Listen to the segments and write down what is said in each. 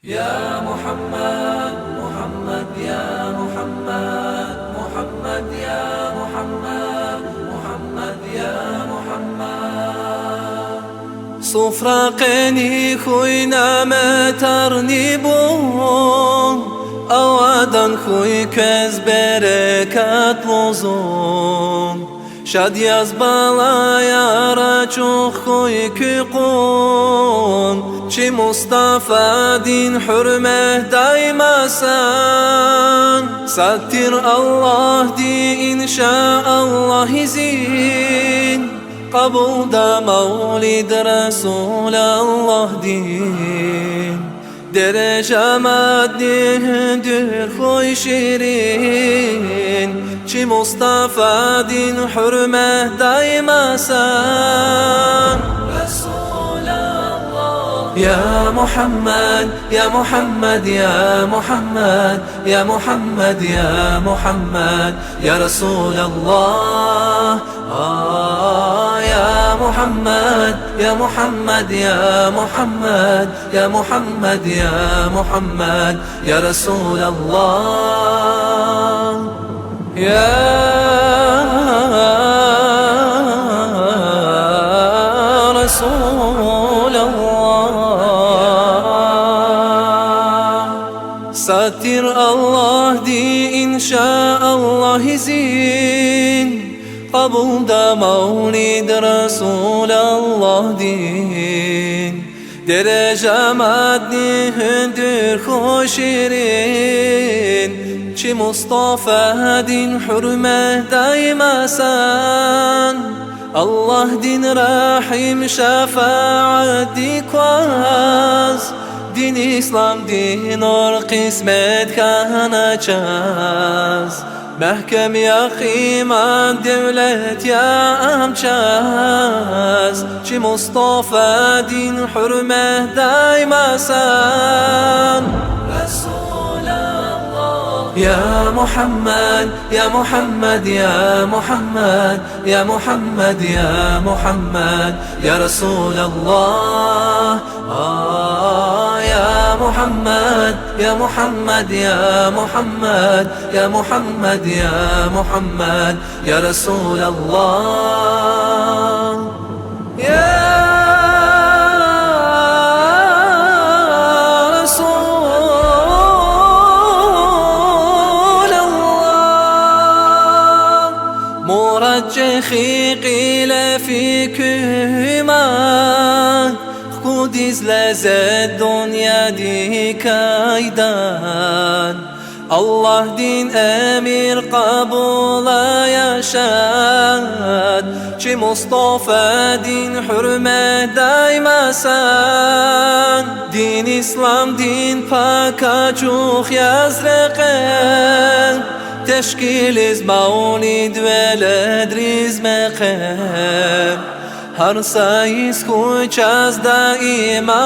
يا محمد محمد يا محمد محمد يا محمد محمد يا محمد صفراقني خوينا مترني بون أودن خوي كز بركات بوزون شاد yaz balaya çok خوي كيقون Çi Mustafa din hürmet daymasan Sattir Allah di inşaallah izin Kabulda Mavlid Resulallah din Derece maddidir hoy şirin Çi Mustafa din hürmet daymasan يا محمد يا محمد يا محمد يا محمد يا محمد يا رسول الله يا محمد يا محمد يا محمد يا محمد يا محمد يا رسول الله يا رسول Sattir Allah di inşaallah izin Kabulda Mavlid Resulallah din Derece maddidir hoşirin Çi Mustafa din hürmet daymasan Allah din rahim şefaat dikvaz Din İslam din or kısmet kanacağız Mehkem ya iman devlet ya amcaz Çi Mustafa din hürmet daymasan يا محمد يا محمد يا محمد يا محمد يا محمد يا رسول الله يا محمد يا محمد يا محمد يا محمد يا محمد يا رسول الله يا مرجخي قيل فيكما خود izlez dünya di kaydan Allah din emir kabula yaşad Çi Mustafa din hürmet daymasan Din İslam din paka çok yazrıqen Teşkiliz Mavlid veled rizmeqem Har sayis kuchaz daimadan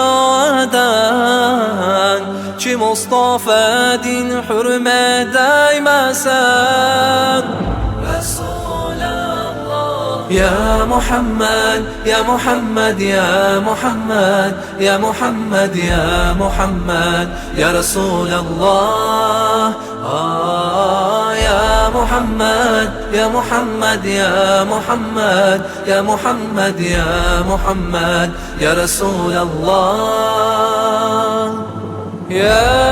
Çi Mustafa din hürmet daymasan يا محمد يا محمد يا محمد يا محمد يا محمد يا رسول الله يا محمد يا محمد يا محمد يا محمد يا محمد يا رسول الله يا